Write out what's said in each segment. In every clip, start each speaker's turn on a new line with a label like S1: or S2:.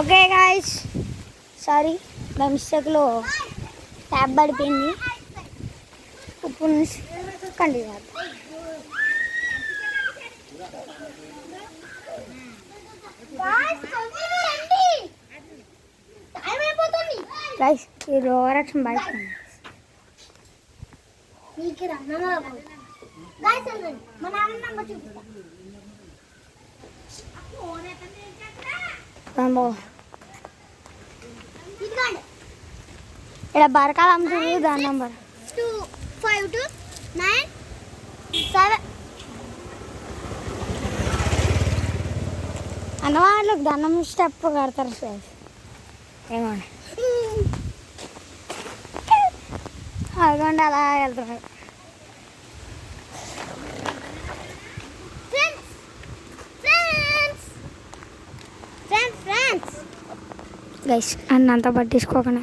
S1: Okay guys, sorry నా మిస్టేక్లో tab పడిపోయింది. ఇప్పుడు కంటిన్యూ గైస్. ఈ ఓవరాక్షన్ బయట ఇక్కడ బరకాలు అమ్ముతుంది. దాని నంబర్ 252997. అన్నవాళ్ళకి దండం స్టెప్ కడతారు సార్. ఏమండి అదిగోండి అలా వెళ్తున్నారు. గైస్ అన్నంతా పట్టించుకోకనే.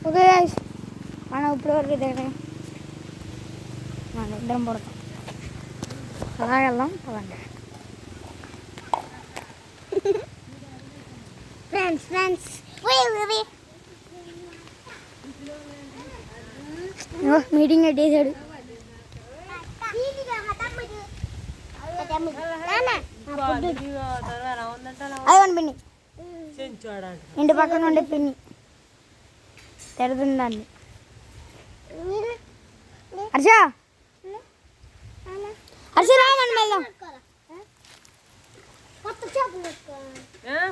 S1: ఓకే గైస్, మనం ఇప్పుడు వరకు దగ్గర మనం ఇద్దరం పడతాం. అలా వెళ్దాం పదండి. ఫ్రెండ్స్ మీటింగ్ పెట్టేశాడు. అదిగోండి పిన్ని, ఇంటి పక్కన ఉండే పిన్ని తెరుతుందండి. హర్ష రామని వెళ్దాం.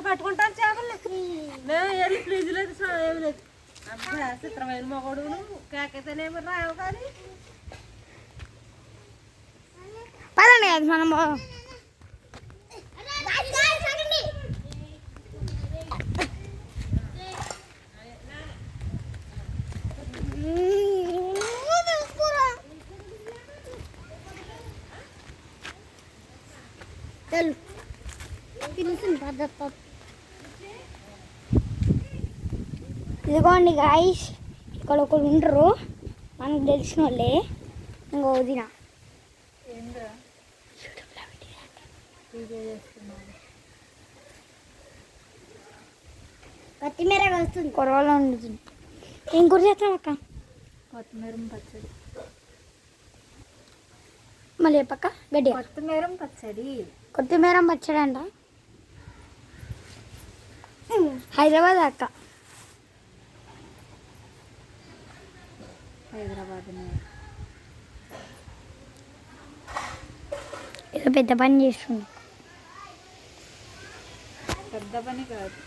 S2: పట్టుకుంటాను చేపలు. ఫ్రిడ్జ్ లేదు, ఏమి లేదు. చిత్రమైన మొగడు కేకైతేనేమి రావు కానీ
S1: పదండి కదా మనం. ఇదిగోండి గాయస్, ఇక్కడ ఒకరు ఉండరు మనకు తెలిసిన వాళ్ళే. ఇంకో వదిన కొత్తిమీర వస్తుంది, కొరవలో వండుతుంది. ఏం కూర చేస్తాం అక్క?
S2: కొత్తిమీర పచ్చడి.
S1: మళ్ళీ పక్క గడ్డి
S2: కొత్తిమీర పచ్చడి.
S1: కొత్తిమీర పచ్చడి అంట. హైదరాబాద్ అక్క.
S2: హైదరాబాద్
S1: ఏదో పెద్ద పని చేస్తుంది.
S2: పెద్ద పని కాదు,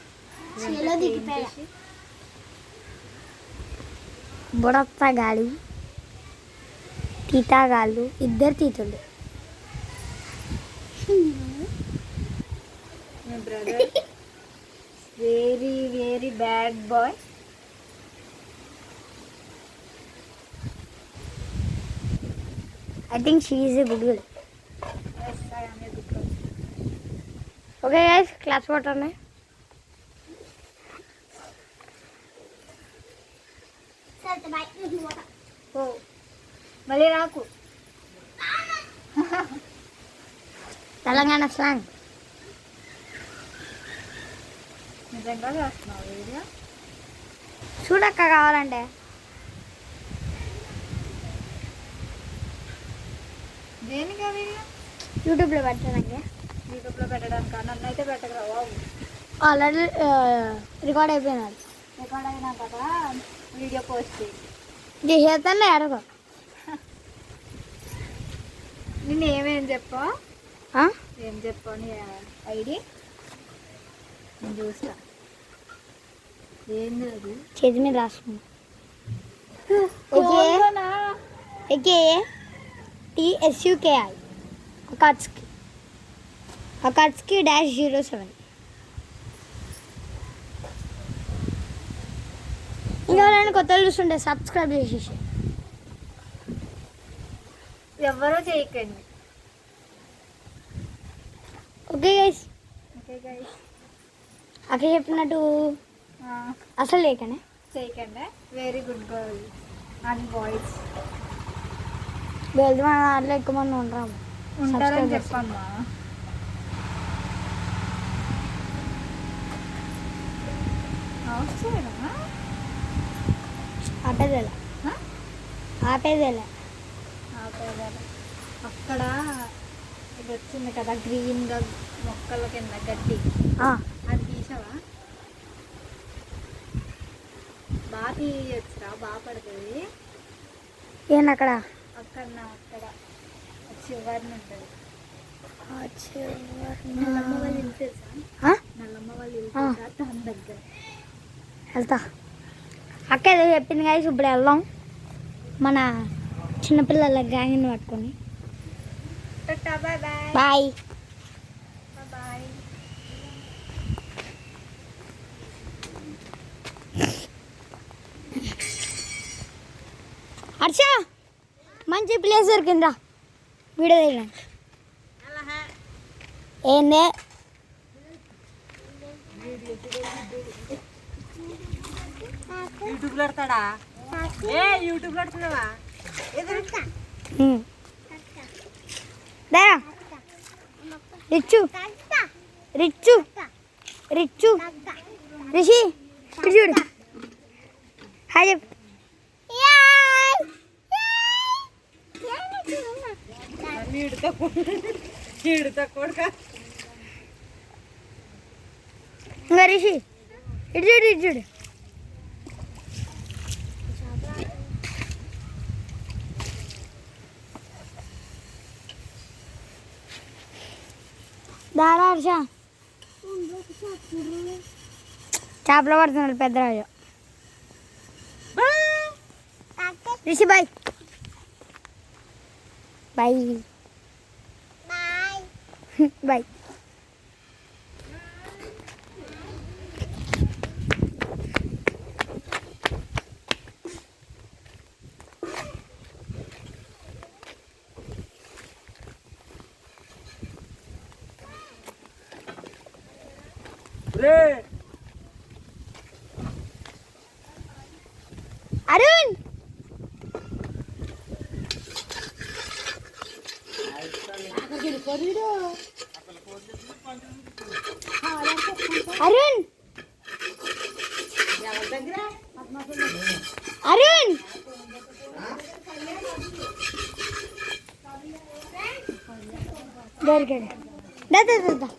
S1: బుడత్తగాడు తీతాగాళ్ళు, ఇద్దరు తీతులు.
S2: My brother very very bad boy.
S1: I think she is a good girl.
S2: Yes, I am a good girl.
S1: Okay guys, class water ne. Sir, bike ni water.
S2: Oh, mali raku.
S1: Telangana slang.
S2: నిజంగా చేస్తున్నావు video?
S1: చూడక్క కావాలంటే.
S2: దేనికా video?
S1: యూట్యూబ్లో పెట్టడానికి.
S2: యూట్యూబ్లో పెట్టడానికి నన్ను అయితే పెట్టగలవా బాబు?
S1: ఆల్రెడీ రికార్డ్ అయిపోయినాడు.
S2: రికార్డ్ అయినా కదా వీడియో పోస్ట్
S1: చేసేస్తాను అడగ.
S2: నేను ఏమేం చెప్పా? ఏం చెప్పా నీ ఐడి? నేను చూస్తా. ఏంది అది?
S1: చేతి మీద రాసుకున్నా. TSUKI Akatsuki -07. ఇంకా నేను కొత్తలు చూస్తుంటే సబ్స్క్రైబ్ చేసేసి.
S2: ఎవరో చేయకండి.
S1: ఓకే గైస్, అక్కడ చెప్పినట్టు అసలు లేకనే
S2: చేయకండి. Very good girl and boys.
S1: Girls మన దాంట్లో ఎక్కువ మంది ఉంటాము.
S3: ఉంటారని చెప్పమ్మా.
S1: ఆపేదేలా ఆపేదేలా
S3: అక్కడ ఇది వచ్చింది కదా గ్రీన్గా మొక్కల కింద గడ్డి, అది తీసావా? బాగా తీయచ్చురా, బాగా పడుతుంది.
S1: ఏంటి
S3: అక్కడ చివరిని ఉంటుంది.
S1: నల్లమ్మ
S3: వాళ్ళు ఇల్లు తెలుసా? నల్లమ్మ వాళ్ళు ఇల్లు తెలుసా? దాని దగ్గర
S1: వెళ్తా. అక్క ఏదో చెప్పింది కానీ ఇప్పుడు వెళ్దాం మన చిన్నపిల్లల గ్యాంగ్ని పట్టుకొని.
S3: Bye bye
S1: bye.
S3: Bye.
S1: Harsha మంచి ప్లేస్ దొరికిందా వీడియో తీయడానికి. ఏందే
S2: యూట్యూబ్లో పెడతాడా? యూట్యూబ్లో పెడుతున్నావా?
S1: దారా రిచ్చు రిచ్చు రిచ్చు రిషి ఇటు చూడు. హాయ్ చెప్పు. ఇంకా రిషి ఇటు చూడు ఇటు చూడు. దారా హర్ష చేపలు పడుతున్నాడు Peddaraju. Rishi bye bye bye. Arun Arun Arun దొరికాడు. దా దా దా దా.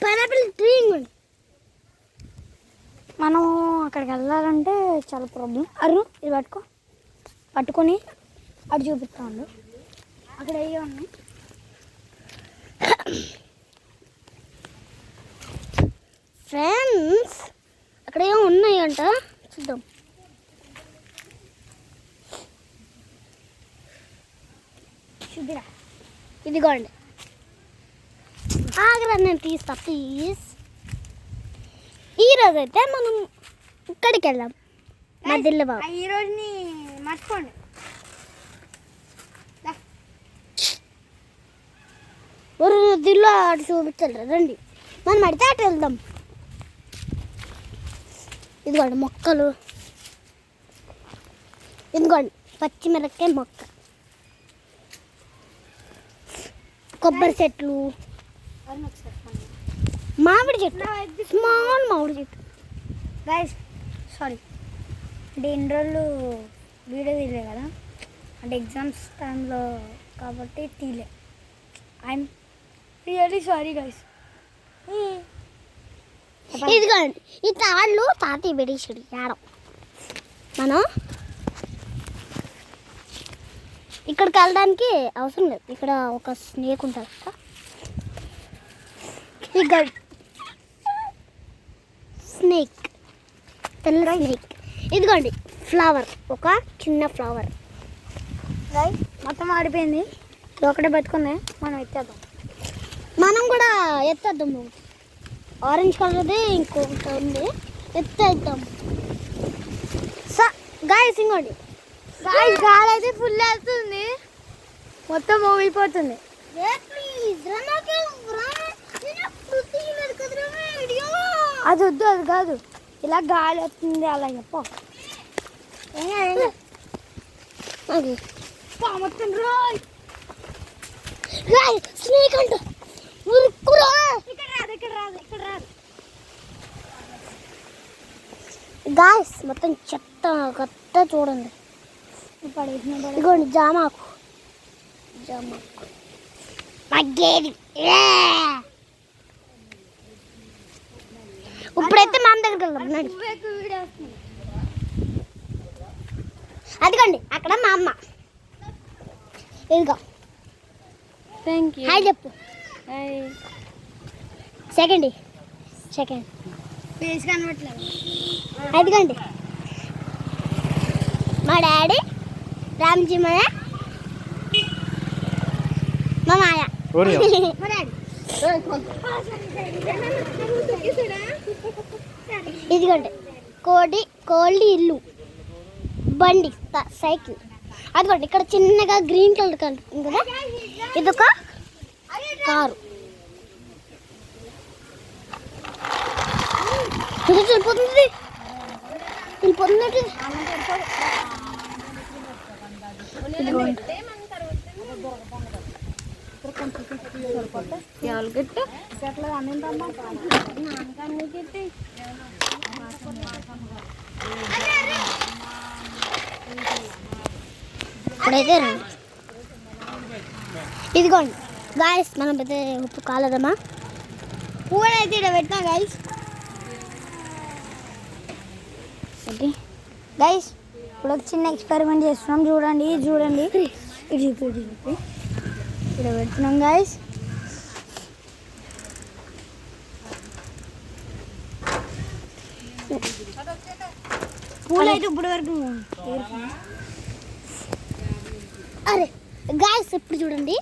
S1: పైనాపిల్ ట్రీ మనం అక్కడికి వెళ్ళాలంటే చాలా ప్రాబ్లం. అరుణ్ ఇది పట్టుకొని అటు చూపిస్తా ఉండు. అక్కడ ఏ ఉన్నాయి ఫ్రెండ్స్, అక్కడ ఏమో ఉన్నాయంట చూద్దాం. చూద్దిరా ఇదిగోండి. ఆగ్రా నేను తీస్తా ప్లీజ్. ఈరోజు అయితే మనం ఇక్కడికి వెళ్దాం మధ్యలో బాబు. ఈరోజుని మర్చిపోండి. దిల్లు అటు చూపించాలి రండి, మనం అడితే అటు వెళ్దాం. ఇదిగోండి మొక్కలు, ఇదిగోండి పచ్చిమిరపకాయ మొక్క, కొబ్బరి చెట్లు, మామిడి చెట్టు, స్మాల్ మామిడి చెట్టు. గైస్ సారీ అంటే ఇన్ని రోజులు వీడియో తీయలే కదా, అంటే ఎగ్జామ్స్ టైంలో కాబట్టి తీయలే. I'm really sorry guys. ఇదిగోండి ఈ తాళ్ళు తాతయ్య పెట్టేసాడు యాడం. మనం ఇక్కడికి వెళ్ళడానికి అవసరం లేదు, ఇక్కడ ఒక స్నేక్ ఉంటుంది కదా. ఇక్కడ స్నేక్, తెల్ల స్నేక్. ఇదిగోండి ఫ్లవర్, ఒక చిన్న ఫ్లవర్. మొత్తం ఆడిపోయింది, ఒకటే బతుకుంది, మనం ఎత్తేద్దాం. మనం కూడా ఎత్తేద్దాం ఆరెంజ్ కలర్ది ఇంకొకటి ఉంది ఎత్తేద్దాం గాయస్ ఇంకోండి గాయస్ గాలి అయితే ఫుల్ వెళ్తుంది మొత్తం ఊగిపోతుంది అది వద్దు అది కాదు ఇలా గాలి వస్తుంది అలా చెప్ప మొత్తం రాయ్ రాయ్ స్నేక్ అంట ఉరుక్కురా ఇక్కడ రాదు ఇక్కడ రాదు ఇక్కడ రాదు గాయస్ మొత్తం చెత్త గత్త చూడండి ఇదిగోండి జామాకు జామాకు మగ్గేది ఇప్పుడైతే మా అమ్మ దగ్గరికి వెళ్దాం అదిగోండి అక్కడ మా అమ్మ ఇదిగో
S3: థ్యాంక్ యూ
S1: హాయ్ చెప్పు సెకండ్ సెకండ్ ఫేస్ కనబట్లేదు అదిగోండి మా డాడీ రామ్జీ మాయ మా మాయ మా డాడీ ఇదిగోండి కోడి ఇల్లు బండి సైకిల్ అదిగోండి ఇక్కడ చిన్నగా గ్రీన్ కలర్ కనిపిస్తుంది కదా ఇదొక కారు వెళ్ళిపోతుంది వెళ్ళిపోతుంది ఇప్పుడైతే ఇదిగోండి గాయస్ మనం అయితే ఉప్పు కాలేదమ్మా పువ్వులు అయితే ఇక్కడ పెట్టినా గాయస్ ఓకే గైస్ ఇప్పుడు ఒక చిన్న ఎక్స్పెరిమెంట్ చేస్తున్నాం చూడండి చూడండి ఇది ఇక్కడ పెడుతున్నాం గైస్ పూలు అయితే ఇప్పుడు వరకు అరే గైస్ ఇప్పుడు చూడండి